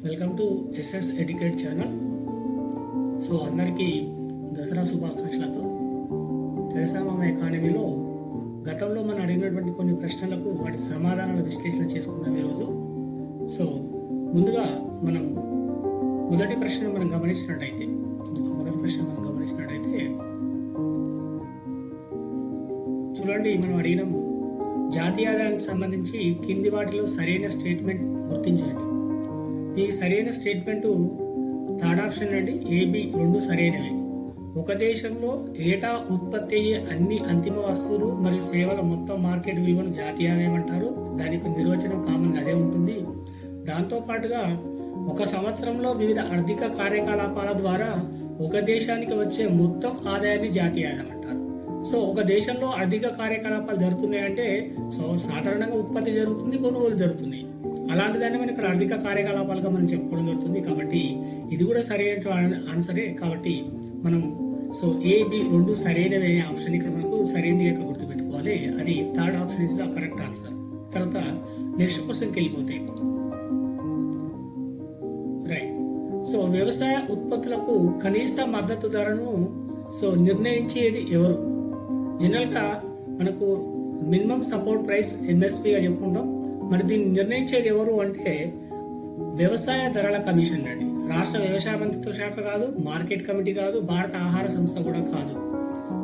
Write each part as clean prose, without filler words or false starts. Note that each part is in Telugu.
Welcome to SS educate channel. So అందరికీ దసరా శుభాకాంక్షలతో తెలుసా మన ఎకానమీలో గతంలో మనం అడిగినటువంటి కొన్ని ప్రశ్నలకు వాటి సమాధానాల విశ్లేషణ చేసుకుందాం ఈరోజు. సో ముందుగా మనం మొదటి ప్రశ్న మనం గమనించినట్టయితే చూడండి, మనం అడిగినాము జాతీయ ఆదాయానికి సంబంధించి కింది వాటిలో సరైన స్టేట్మెంట్ గుర్తించండి. ఈ సరైన స్టేట్మెంటు థర్డ్ ఆప్షన్ అండి. ఏబి రెండు సరైనవి. ఒక దేశంలో ఏటా ఉత్పత్తి అయ్యే అన్ని అంతిమ వస్తువులు మరియు సేవల మొత్తం మార్కెట్ విలువను జాతీయ ఆదాయం అంటారు. దానికి నిర్వచనం కామన్గా అదే ఉంటుంది. దాంతో పాటుగా ఒక సంవత్సరంలో వివిధ ఆర్థిక కార్యకలాపాల ద్వారా ఒక దేశానికి వచ్చే మొత్తం ఆదాయాన్ని జాతీయ ఆదాయం అంటారు. సో ఒక దేశంలో ఆర్థిక కార్యకలాపాలు జరుగుతున్నాయంటే సో సాధారణంగా ఉత్పత్తి జరుగుతుంది, కొనుగోలు జరుగుతుంది. అలాంటి దాన్ని మనం ఇక్కడ ఆర్థిక కార్యకలాపాలుగా మనం చెప్పుకోవడం జరుగుతుంది. కాబట్టి ఇది కూడా సరైన ఆన్సరే. కాబట్టి మనం సో ఏబి రెండు సరైనవి ఆప్షన్ ఇక్కడ మనకు సరైనది ఇక్కడ గుర్తుపెట్టుకోవాలి. అది third option is the correct answer. తర్వాత నెక్స్ట్ క్వశ్చన్కి వెళ్ళిపోతాయి. రైట్. సో వ్యవసాయ ఉత్పత్తులకు కనీస మద్దతు ధరను సో నిర్ణయించేది ఎవరు? జనరల్గా మనకు మినిమం సపోర్ట్ ప్రైస్ ఎంఎస్పిగా చెప్పుకుంటాం. మరి దీన్ని నిర్ణయించేది ఎవరు అంటే వ్యవసాయ ధరల కమిషన్ అండి. రాష్ట్ర వ్యవసాయ మంత్రిత్వ శాఖ కాదు, మార్కెట్ కమిటీ కాదు, భారత ఆహార సంస్థ కూడా కాదు.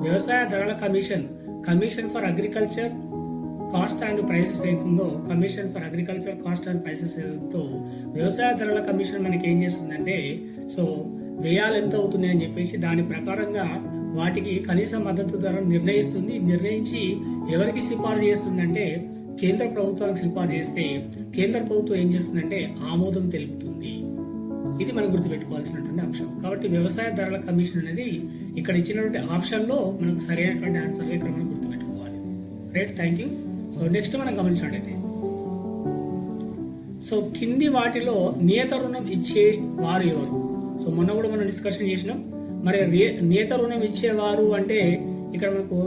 వ్యవసాయ ధరల commission, commission for agriculture cost and prices అవుతుందో, commission for agriculture cost and prices అవుతుందో వ్యవసాయ ధరల కమిషన్ మనకి ఏం చేస్తుందంటే సో వ్యయాలు ఎంత అవుతున్నాయి అని చెప్పేసి దాని ప్రకారంగా వాటికి కనీస మద్దతు ధరను నిర్ణయిస్తుంది. నిర్ణయించి ఎవరికి సిఫార్సు చేస్తుందంటే కేంద్ర ప్రభుత్వానికి సిఫార్సు చేస్తే కేంద్ర ప్రభుత్వం ఏం చేస్తుందంటే ఆమోదం తెలుపుతుంది. ఇది మనం గుర్తుపెట్టుకోవాల్సినటువంటి అంశం. కాబట్టి వ్యవసాయ ధరల కమిషన్ అనేది ఇక్కడ ఇచ్చినటువంటి ఆప్షన్లో మనకు సరైనటువంటి ఆన్సర్గా ఇక్కడ మనం గుర్తుపెట్టుకోవాలి. Right, thank you. So next మనం గమనించినట్టయితే సో కింది వాటిలో నియత రుణం ఇచ్చే వారు ఎవరు? సో మొన్న కూడా మనం డిస్కషన్ చేసినాం. మరి నియత రుణం ఇచ్చేవారు అంటే ఇక్కడ మనకు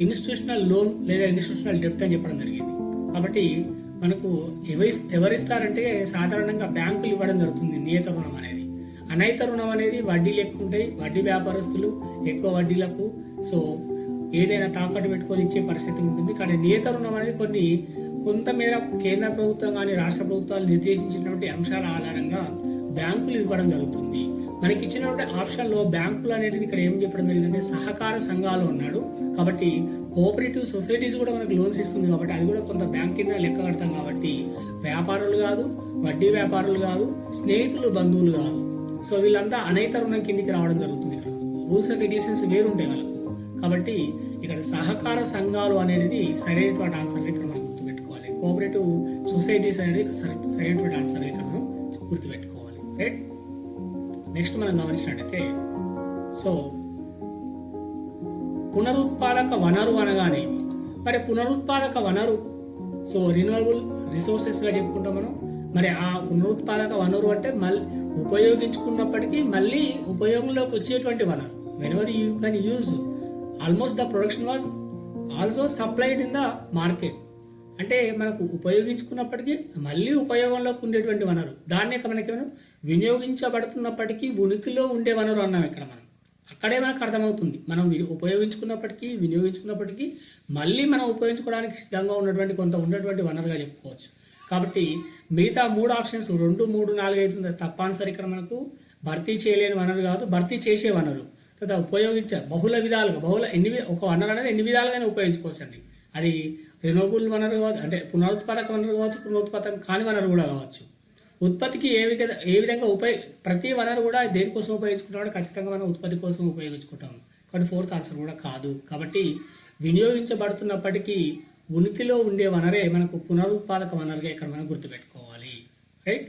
ఇన్స్టిట్యూషనల్ లోన్ లేదా ఇన్స్టిట్యూషనల్ డెప్ట్ అని చెప్పడం జరిగింది. కాబట్టి మనకు ఎవరిస్తారంటే సాధారణంగా బ్యాంకులు ఇవ్వడం జరుగుతుంది నియత రుణం అనేది. అనైత రుణం అనేది వడ్డీలు ఎక్కువ ఉంటాయి, వడ్డీ వ్యాపారస్తులు ఎక్కువ వడ్డీలకు సో ఏదైనా తాకట్టు పెట్టుకొని ఇచ్చే పరిస్థితి ఉంటుంది. కానీ నియత రుణం అనేది కొంతమేర కేంద్ర ప్రభుత్వం కానీ రాష్ట్ర ప్రభుత్వాలు నిర్దేశించినటువంటి అంశాల ఆధారంగా బ్యాంకులు ఇవ్వడం జరుగుతుంది. మనకి ఇచ్చినటువంటి ఆప్షన్లో బ్యాంకులు అనేది ఇక్కడ ఏం చెప్పడం జరిగిందంటే సహకార సంఘాలు ఉన్నాడు. కాబట్టి కోఆపరేటివ్ సొసైటీస్ కూడా మనకు లోన్స్ ఇస్తుంది. కాబట్టి అది కూడా కొంత బ్యాంక్ కింద లెక్క కడతాం. కాబట్టి వ్యాపారులు కాదు, వడ్డీ వ్యాపారులు కాదు, స్నేహితులు, బంధువులు కాదు. సో వీళ్ళంతా అనైత రుణం కిందికి రావడం జరుగుతుంది. ఇక్కడ రూల్స్ అండ్ రెగ్యులేషన్స్ వేరుంటాయి వాళ్ళకు. కాబట్టి ఇక్కడ సహకార సంఘాలు అనేది సరైనటువంటి ఆన్సర్ ఇక్కడ మనం గుర్తుపెట్టుకోవాలి. కోఆపరేటివ్ సొసైటీస్ అనేది సరైనటువంటి ఆన్సర్ ఇక్కడ మనం గుర్తుపెట్టుకోవాలి. రైట్. నెక్స్ట్ మనం గమనించినట్టయితే సో పునరుత్పాదక వనరు అనగానే మరి పునరుత్పాదక వనరు సో రిన్యూవబుల్ రిసోర్సెస్ గా చెప్పుకుంటాం మనం. మరి ఆ పునరుత్పాదక వనరు అంటే మళ్ళీ ఉపయోగించుకున్నప్పటికీ మళ్ళీ ఉపయోగంలోకి వచ్చేటువంటి వనరు. Whenever you can use almost the production was also supplied in the market. అంటే మనకు ఉపయోగించుకున్నప్పటికీ మళ్ళీ ఉపయోగంలోకి ఉండేటువంటి వనరు. దాన్ని మనకి వినియోగించబడుతున్నప్పటికీ ఉనికిలో ఉండే వనరు అన్నాం ఇక్కడ మనం. అక్కడే మనకు అర్థమవుతుంది మనం ఉపయోగించుకున్నప్పటికీ వినియోగించుకున్నప్పటికీ మళ్ళీ మనం ఉపయోగించుకోవడానికి సిద్ధంగా ఉన్నటువంటి వనరుగా చెప్పుకోవచ్చు. కాబట్టి మిగతా మూడు ఆప్షన్స్ 2, 3, 4 అవుతుంది తప్పనిసరి. ఇక్కడ మనకు భర్తీ చేయలేని వనరు కాదు, భర్తీ చేసే వనరు. తర్వాత బహుళ విధాలుగా ఒక వనరు అనేది ఎన్ని విధాలుగానే ఉపయోగించుకోవచ్చు అండి. అది రెన్యూవబుల్ వనరు కావచ్చు, అంటే పునరుత్పాదక వనరు కావచ్చు, పునరుత్పాదక కాని వనరు కూడా కావచ్చు. ఉత్పత్తికి ఏ విధంగా ప్రతి వనరు కూడా దేనికోసం ఉపయోగించుకుంటామో ఖచ్చితంగా మనం ఉత్పత్తి కోసం ఉపయోగించుకుంటాము. కాబట్టి ఫోర్త్ ఆన్సర్ కూడా కాదు. కాబట్టి వినియోగించబడుతున్నప్పటికీ ఉనికిలో ఉండే వనరే మనకు పునరుత్పాదక వనరుగా ఇక్కడ మనం గుర్తుపెట్టుకోవాలి. రైట్.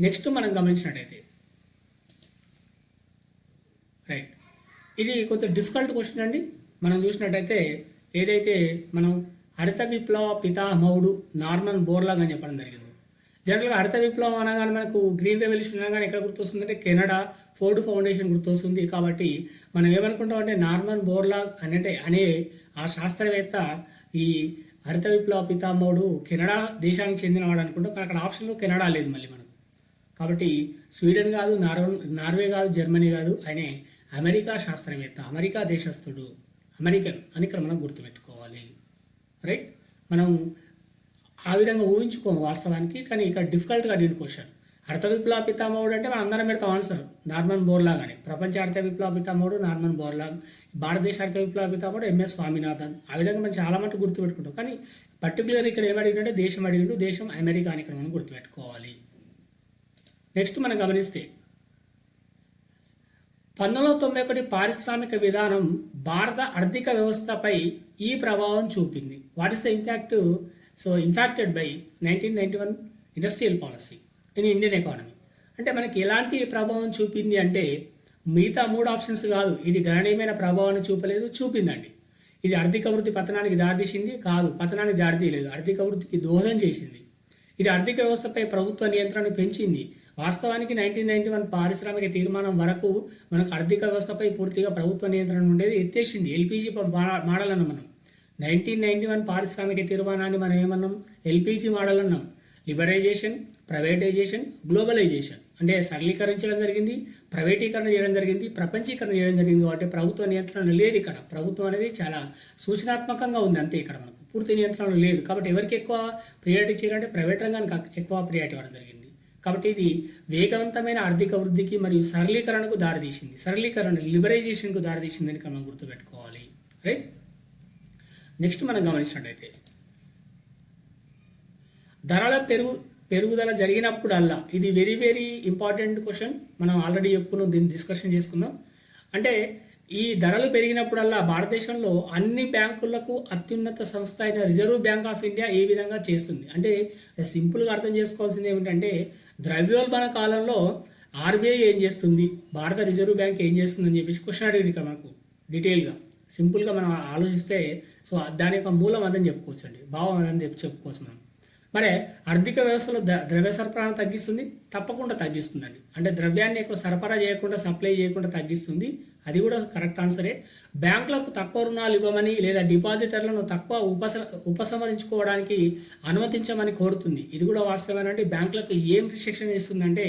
నెక్స్ట్ మనం గమనించినట్టయితే రైట్, ఇది కొంచెం డిఫికల్ట్ క్వశ్చన్ అండి. మనం చూసినట్టయితే ఏదైతే మనం హరిత విప్లవ పితామహుడు నార్మన్ బోర్లాగ్ అని చెప్పడం జరిగింది. జనరల్గా హరిత విప్లవం అనగానే మనకు గ్రీన్ రెవల్యూషన్ అనగానే ఎక్కడ గుర్తొస్తుందంటే కెనడా ఫోర్డ్ ఫౌండేషన్ గుర్తొస్తుంది. కాబట్టి మనం ఏమనుకుంటాం అంటే నార్మన్ బోర్లాగ్ అనే ఆ శాస్త్రవేత్త ఈ హరిత విప్లవ పితామహుడు కెనడా దేశానికి చెందినవాడు అనుకుంటాం. అక్కడ ఆప్షన్లో కెనడా లేదు. మళ్ళీ మనకు కాబట్టి స్వీడన్ కాదు, నార్వే కాదు, జర్మనీ కాదు, ఆయనే అమెరికా శాస్త్రవేత్త, అమెరికా దేశస్థుడు, అమెరికన్ అని ఇక్కడ మనం గుర్తుపెట్టుకోవాలి. రైట్, మనం ఆ విధంగా ఊహించుకోము వాస్తవానికి, కానీ ఇక్కడ డిఫికల్ట్గా అడిగిన క్వశ్చన్. అర్థ విప్లవ పితామహుడు అంటే మనం అందరం పెడతాం ఆన్సర్ నార్మన్ బోర్లాగానే. ప్రపంచ అర్థ విప్లవ పితామహుడు నార్మన్ బోర్లాగ్, భారతదేశ అర్థ విప్లవ పితామహుడు ఎంఎస్ స్వామినాథన్. ఆ విధంగా మనం చాలా మటుకు గుర్తుపెట్టుకుంటాం, కానీ పర్టికులర్ ఇక్కడ ఏమడిగిందంటే దేశం అడిగిండు, దేశం అమెరికా అని ఇక్కడ మనం గుర్తుపెట్టుకోవాలి. నెక్స్ట్ మనం గమనిస్తే 1991 పారిశ్రామిక విధానం భారత ఆర్థిక వ్యవస్థపై ఈ ప్రభావం చూపింది. What is the impact? So impacted by 1991 industrial policy in Indian economy. అంటే మనకి ఎలాంటి ప్రభావం చూపింది అంటే మిగతా 3 ఆప్షన్స్ కాదు, ఇది గణనీయమైన ప్రభావాన్ని చూపలేదు, చూపిందండి. ఇది ఆర్థిక వృద్ధి పతనానికి దారితీసింది కాదు, పతనానికి దారితీయలేదు, ఆర్థిక వృద్ధికి దోహదం చేసింది. ఇది ఆర్థిక వ్యవస్థపై ప్రభుత్వ నియంత్రణను పెంచింది. వాస్తవానికి 1991 పారిశ్రామిక తీర్మానం వరకు మనకు ఆర్థిక వ్యవస్థపై పూర్తిగా ప్రభుత్వ నియంత్రణ ఉండేది, ఎత్తేసింది. ఎల్పిజి మోడల్ అన్నాం మనం. 1991 పారిశ్రామిక తీర్మానాన్ని మనం ఏమన్నాం? ఎల్పిజి మోడల్ అన్నాం. లిబరైజేషన్, ప్రైవేటైజేషన్, గ్లోబలైజేషన్ అంటే సరళీకరించడం జరిగింది, ప్రైవేటీకరణ చేయడం జరిగింది, ప్రపంచీకరణ చేయడం జరిగింది. కాబట్టి ప్రభుత్వ నియంత్రణ లేదు ఇక్కడ. ప్రభుత్వం అనేది చాలా సూచనాత్మకంగా ఉంది అంతే, ఇక్కడ మనకు పూర్తి నియంత్రణ లేదు. కాబట్టి ఎవరికి ఎక్కువ ప్రియారిటీ చేయాలంటే ప్రైవేట్ రంగానికి ఎక్కువ ప్రియారిటీ ఇవ్వడం జరిగింది. కాబట్టి ఇది వేగవంతమైన ఆర్థిక వృద్ధికి మరియు సరళీకరణకు దారితీసింది. సరళీకరణ లిబరైజేషన్కు దారితీసిందని మనం గుర్తుపెట్టుకోవాలి. రైట్, నెక్స్ట్ మనం గమనించినట్లయితే ధరల పెరుగుదల జరిగినప్పుడల్లా, ఇది వెరీ వెరీ ఇంపార్టెంట్ క్వశ్చన్, మనం ఆల్రెడీ చెప్పుకున్నాం, దీన్ని డిస్కషన్ చేసుకున్నాం. అంటే ఈ ధరలు పెరిగినప్పుడల్లా భారతదేశంలో అన్ని బ్యాంకులకు అత్యున్నత సంస్థ అయిన రిజర్వ్ బ్యాంక్ ఆఫ్ ఇండియా ఏ విధంగా చేస్తుంది అంటే సింపుల్గా అర్థం చేసుకోవాల్సింది ఏమిటంటే ద్రవ్యోల్బణ కాలంలో ఆర్బీఐ ఏం చేస్తుంది, భారత రిజర్వ్ బ్యాంక్ ఏం చేస్తుంది అని చెప్పేసి క్వశ్చన్ అడిగింది కదా మనకు డీటెయిల్గా. సింపుల్గా మనం ఆలోచిస్తే సో దాని యొక్క మూలం అదని చెప్పుకోవచ్చు అండి, భావం అదని చెప్పుకోవచ్చు మనం. మరి ఆర్థిక వ్యవస్థలో ద్రవ్య సరఫరాను తగ్గిస్తుంది, తప్పకుండా తగ్గిస్తుందండి. అంటే ద్రవ్యాన్ని ఎక్కువ సరఫరా చేయకుండా, సప్లై చేయకుండా తగ్గిస్తుంది, అది కూడా కరెక్ట్ ఆన్సరే. బ్యాంకులకు తక్కువ రుణాలు ఇవ్వమని లేదా డిపాజిటర్లను తక్కువ ఉపసంహరించుకోవడానికి అనుమతించమని కోరుతుంది, ఇది కూడా వాస్తవేనండి. బ్యాంకులకు ఏం రిస్ట్రిక్షన్ ఇస్తుందంటే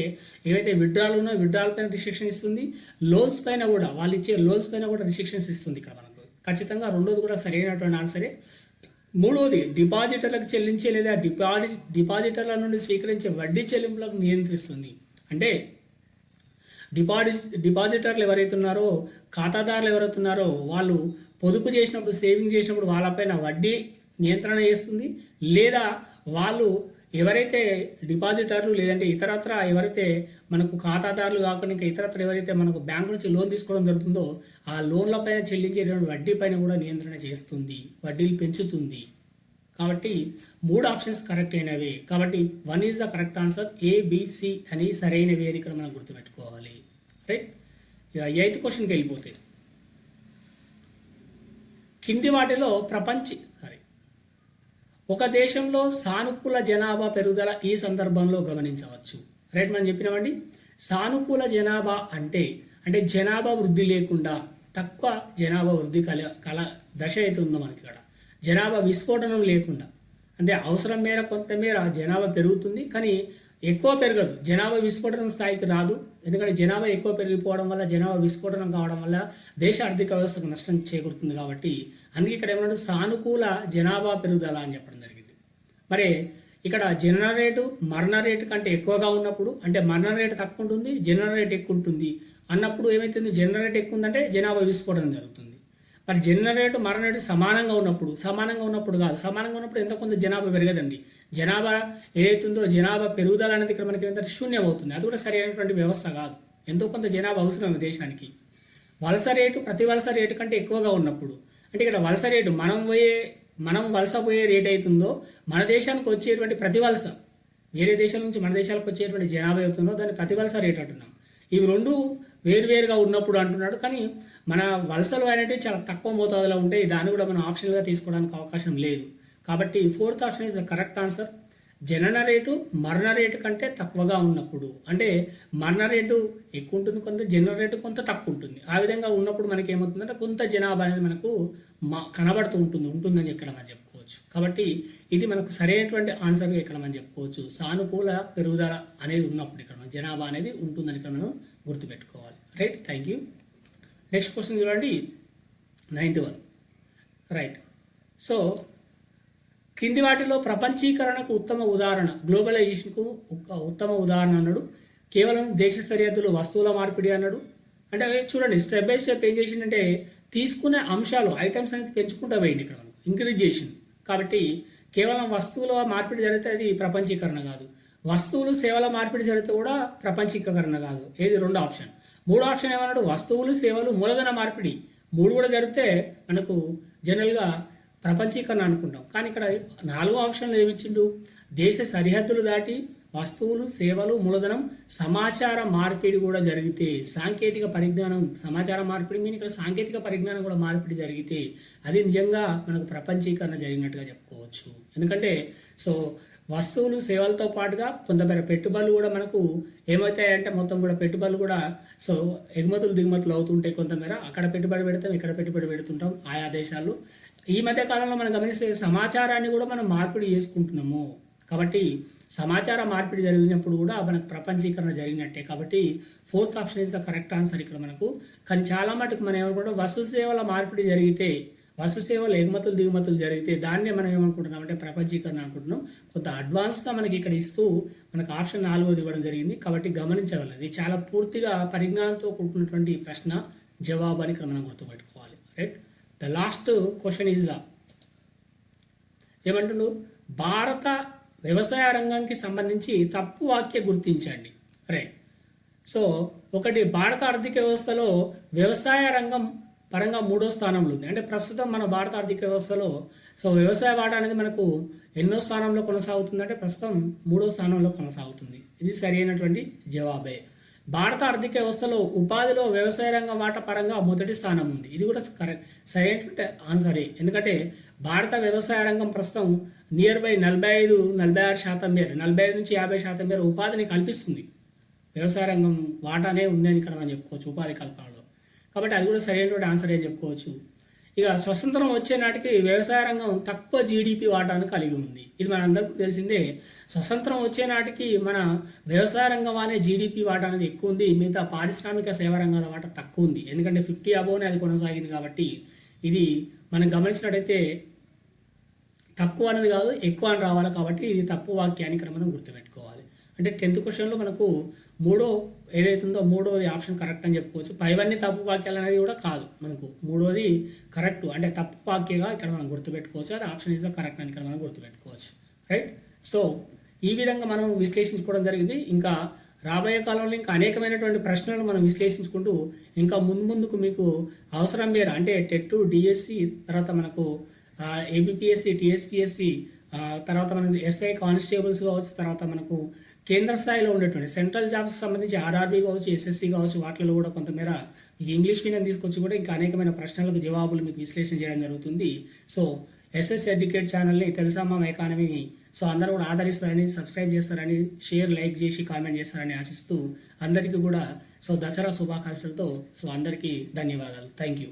ఏవైతే విత్డ్రాలు ఉన్నాయో విత్డ్రాల్ పైన రిస్ట్రిక్షన్ ఇస్తుంది, లోన్స్ పైన కూడా, వాళ్ళు ఇచ్చే లోన్స్ పైన కూడా రిస్ట్రిక్షన్స్ ఇస్తుంది ఇక్కడ మనకు. ఖచ్చితంగా రెండోది కూడా సరైనటువంటి ఆన్సరే. మూడవది డిపాజిటర్లకు చెల్లించే లేదా డిపాజిటర్ల నుండి స్వీకరించే వడ్డీ చెల్లింపులకు నియంత్రిస్తుంది. అంటే డిపాజిటర్లు ఎవరైతే ఉన్నారో, ఖాతాదారులు ఎవరైతే ఉన్నారో వాళ్ళు పొదుపు చేసినప్పుడు, సేవింగ్ చేసినప్పుడు వాళ్ళపైన వడ్డీ నియంత్రణ చేస్తుంది. లేదా వాళ్ళు ఎవరైతే డిపాజిటర్లు లేదంటే ఇతరత్ర ఎవరైతే మనకు ఖాతాదారులు కాకుండా ఇంకా ఇతరత్ర ఎవరైతే మనకు బ్యాంకు నుంచి లోన్ తీసుకోవడం జరుగుతుందో ఆ లోన్ల పైన చెల్లించేటువంటి వడ్డీ పైన కూడా నియంత్రణ చేస్తుంది, వడ్డీలు పెంచుతుంది. కాబట్టి 3 ఆప్షన్స్ కరెక్ట్ అయినవి. కాబట్టి 1 is the correct answer, ABC అని సరైనవి అని ఇక్కడ మనం గుర్తుపెట్టుకోవాలి. రైట్, 8th క్వశ్చన్కి వెళ్ళిపోతే కింది వాటిలో ఒక దేశంలో సానుకూల జనాభా పెరుగుదల ఈ సందర్భంలో గమనించవచ్చు. రైట్, మనం చెప్పినామండి సానుకూల జనాభా అంటే జనాభా వృద్ధి లేకుండా తక్కువ జనాభా వృద్ధి కల దశ అయితే ఉందో మనకి ఇక్కడ, జనాభా విస్ఫోటనం లేకుండా, అంటే అవసరం మేర కొంతమేర జనాభా పెరుగుతుంది కానీ ఎక్కువ పెరగదు, జనాభా విస్ఫోటనం స్థాయికి రాదు. ఎందుకంటే జనాభా ఎక్కువ పెరిగిపోవడం వల్ల, జనాభా విస్ఫోటనం కావడం వల్ల దేశ ఆర్థిక వ్యవస్థకు నష్టం చేకూరుతుంది. కాబట్టి అందుకే ఇక్కడ ఏమన్నా సానుకూల జనాభా పెరుగుదల అని చెప్పడం జరిగింది. మరి ఇక్కడ జనన రేటు మరణ రేటు కంటే ఎక్కువగా ఉన్నప్పుడు, అంటే మరణ రేటు తక్కువ ఉంటుంది, జనన రేటు ఎక్కువ ఉంటుంది అన్నప్పుడు ఏమైతుంది, జనన రేటు ఎక్కువ ఉందంటే జనాభా విస్ఫోటనం జరుగుతుంది. మరి జనన రేటు మరణ రేటు సమానంగా ఉన్నప్పుడు కాదు, సమానంగా ఉన్నప్పుడు ఎంత కొంత జనాభా పెరగదండి. జనాభా ఏదైతుందో జనాభా పెరుగుదల అనేది ఇక్కడ మనకి ఏంటంటే శూన్యం అవుతుంది. అది కూడా సరైనటువంటి వ్యవస్థ కాదు. ఎంతో కొంత జనాభా అవసరం దేశానికి. వలస రేటు ప్రతి వలస రేటు కంటే ఎక్కువగా ఉన్నప్పుడు, అంటే ఇక్కడ వలస రేటు మనం వలస పోయే రేట్ అవుతుందో మన దేశానికి వచ్చేటువంటి ప్రతి వలస, వేరే దేశాల నుంచి మన దేశాలకు వచ్చేటువంటి జనాభా అవుతుందో దాన్ని ప్రతి వలస రేట్ అంటున్నాం. ఇవి రెండు వేరువేరుగా ఉన్నప్పుడు అంటున్నాడు. కానీ మన వలసలు అనేవి చాలా తక్కువ మోతాదులో ఉంటాయి, దాన్ని కూడా మనం ఆప్షన్గా తీసుకోవడానికి అవకాశం లేదు. కాబట్టి 4th option is the correct answer. జనన రేటు మరణ రేటు కంటే తక్కువగా ఉన్నప్పుడు, అంటే మరణ రేటు ఎక్కువ ఉంటుంది కొంత, జనన రేటు కొంత తక్కువ ఉంటుంది. ఆ విధంగా ఉన్నప్పుడు మనకి ఏమవుతుందంటే కొంత జనాభా అనేది మనకు కనబడుతూ ఉంటుందని ఇక్కడ మనం చెప్పుకోవచ్చు. చెప్పుకోవచ్చు. కాబట్టి ఇది మనకు సరైనటువంటి ఆన్సర్గా ఇక్కడ మనం చెప్పుకోవచ్చు. సానుకూల పెరుగుదల అనేది ఉన్నప్పుడు ఇక్కడ మన జనాభా అనేది ఉంటుందని ఇక్కడ మనం గుర్తుపెట్టుకోవాలి. Right, thank you. Next question చూడండి, 9th వన్. రైట్, సో కింది వాటిలో ప్రపంచీకరణకు ఉత్తమ ఉదాహరణ, గ్లోబలైజేషన్కు ఉత్తమ ఉదాహరణ అన్నాడు. కేవలం దేశ సరిహద్దులు వస్తువుల మార్పిడి అన్నాడు. అంటే చూడండి, స్టెప్ బై స్టెప్ ఏం చేసిందంటే తీసుకునే అంశాలు ఐటమ్స్ అనేది పెంచుకుంటూ పోయింది ఇక్కడ మనం, ఇంక్రీజ్ చేసింది. కాబట్టి కేవలం వస్తువుల మార్పిడి జరిగితే అది ప్రపంచీకరణ కాదు, వస్తువులు సేవల మార్పిడి జరిగితే కూడా ప్రపంచీకరణ కాదు. ఏది రెండో ఆప్షన్. మూడో ఆప్షన్ ఏమన్నాడు, వస్తువులు సేవలు మూలధన మార్పిడి, మూడు కూడా జరిగితే మనకు జనరల్గా ప్రపంచీకరణ అనుకుంటాం. కానీ ఇక్కడ 4వ ఆప్షన్లో ఏమిచ్చిండు, దేశ సరిహద్దులు దాటి వస్తువులు సేవలు మూలధనం సమాచార మార్పిడి కూడా జరిగితే, సాంకేతిక పరిజ్ఞానం సమాచార మార్పిడి మీన్ ఇక్కడ సాంకేతిక పరిజ్ఞానం కూడా మార్పిడి జరిగితే అది నిజంగా మనకు ప్రపంచీకరణ జరిగినట్టుగా చెప్పుకోవచ్చు. ఎందుకంటే సో వస్తువులు సేవలతో పాటుగా కొంతమేర పెట్టుబడులు కూడా మనకు ఏమవుతాయంటే మొత్తం కూడా పెట్టుబడులు కూడా సో ఎగుమతులు దిగుమతులు అవుతుంటాయి. కొంతమేర అక్కడ పెట్టుబడి పెడతాం, ఇక్కడ పెట్టుబడి పెడుతుంటాం ఆయా దేశాల్లో. ఈ మధ్య కాలంలో మనం గమనిస్తే సమాచారాన్ని కూడా మనం మార్పిడి చేసుకుంటున్నాము. కాబట్టి సమాచార మార్పిడి జరిగినప్పుడు కూడా మనకు ప్రపంచీకరణ జరిగినట్టే. కాబట్టి 4th option is the correct answer ఇక్కడ మనకు. కానీ చాలా మటుకు మనం ఏమనుకుంటాం, వస్తు సేవల మార్పిడి జరిగితే, వస్తు సేవలు ఎగుమతులు దిగుమతులు జరిగితే దాన్నే మనం ఏమనుకుంటున్నాం అంటే ప్రపంచీకరణ అనుకుంటున్నాం. కొంత అడ్వాన్స్గా మనకి ఇక్కడ ఇస్తూ మనకు ఆప్షన్ 4వది ఇవ్వడం జరిగింది. కాబట్టి గమనించగలరు, ఇది చాలా పూర్తిగా పరిజ్ఞానంతో కూడుకున్నటువంటి ప్రశ్న జవాబు అని ఇక్కడ మనం గుర్తుపెట్టుకోవాలి. Right, the last question is the ఏమంటుండు, భారత వ్యవసాయ రంగానికి సంబంధించి తప్పు వాక్య గుర్తించండి. రైట్, సో ఒకటి, భారత ఆర్థిక వ్యవస్థలో వ్యవసాయ రంగం పరంగా 3వ స్థానంలో ఉంది. అంటే ప్రస్తుతం మన భారత ఆర్థిక వ్యవస్థలో సో వ్యవసాయ వాటా అనేది మనకు ఎన్నో స్థానంలో కొనసాగుతుంది అంటే ప్రస్తుతం 3వ స్థానంలో కొనసాగుతుంది. ఇది సరైనటువంటి జవాబే. భారత ఆర్థిక వ్యవస్థలో ఉపాధిలో వ్యవసాయ రంగం వాటా పరంగా మొదటి స్థానం ఉంది. ఇది కూడా సరైనటువంటి ఆన్సరే. ఎందుకంటే భారత వ్యవసాయ రంగం ప్రస్తుతం నియర్ బై 45-46% మేర, 45 నుంచి 50% మేర ఉపాధిని కల్పిస్తుంది. వ్యవసాయ రంగం వాటానే ఉందని ఇక్కడ మనం చెప్పుకోవచ్చు ఉపాధి కల్పనలో. కాబట్టి అది కూడా సరైనటువంటి ఆన్సర్ అని చెప్పుకోవచ్చు. ఇక స్వతంత్రం వచ్చే నాటికి వ్యవసాయ రంగం తక్కువ జీడిపి వాటాను కలిగి ఉంది. ఇది మన అందరికీ తెలిసిందే. స్వతంత్రం వచ్చే నాటికి మన వ్యవసాయ రంగం అనే జీడిపి వాటా అనేది ఎక్కువ ఉంది, మిగతా పారిశ్రామిక సేవా రంగాల వాటా తక్కువ ఉంది. ఎందుకంటే 50 అబోవ్నే అది కొనసాగింది. కాబట్టి ఇది మనం గమనించినట్టయితే తక్కువ అనేది కాదు, ఎక్కువ అని రావాలి. కాబట్టి ఇది తప్పు వాక్యాన్ని ఇక్కడ మనం గుర్తుపెట్టుకోవాలి. అంటే 10th క్వశ్చన్లో మనకు ఏదైతుందో మూడోది ఆప్షన్ కరెక్ట్ అని చెప్పుకోవచ్చు. పైవన్నీ తప్పు వాక్యాలు అనేది కూడా కాదు, మనకు మూడోది కరెక్ట్ అంటే తప్పు వాక్యగా ఇక్కడ మనం గుర్తుపెట్టుకోవచ్చు. అది ఆప్షన్ ఇస్ ద కరెక్ట్ అని ఇక్కడ మనం గుర్తుపెట్టుకోవచ్చు. రైట్, సో ఈ విధంగా మనం విశ్లేషించుకోవడం జరిగింది. ఇంకా రాబోయే కాలంలో ఇంకా అనేకమైనటువంటి ప్రశ్నలను మనం విశ్లేషించుకుంటూ ఇంకా ముందుకు మీకు అవసరం మేర అంటే టెట్, డిఎస్సి, తర్వాత మనకు ఏబిపిఎస్సి, టిఎస్పిఎస్సి, తర్వాత మనకు ఎస్ఐ కానిస్టేబుల్స్ కావచ్చు, తర్వాత మనకు కేంద్ర స్థాయిలో ఉండేటువంటి సెంట్రల్ జాబ్స్కి సంబంధించి ఆర్ఆర్బీ కావచ్చు, ఎస్ఎస్సి కావచ్చు, వాటిలో కూడా కొంతమేర మీకు ఇంగ్లీష్ మీడియం తీసుకొచ్చి కూడా ఇంకా అనేకమైన ప్రశ్నలకు జవాబులు మీకు విశ్లేషణ చేయడం జరుగుతుంది. సో ఎస్ఎస్ ఎడ్యుకేట్ ఛానల్ని తెలుసామా ఎకానమీని సో అందరూ కూడా ఆదరిస్తారని, సబ్స్క్రైబ్ చేస్తారని, షేర్ లైక్ చేసి కామెంట్ చేస్తారని ఆశిస్తూ అందరికీ కూడా సో దసరా శుభాకాంక్షలతో సో అందరికీ ధన్యవాదాలు. Thank you.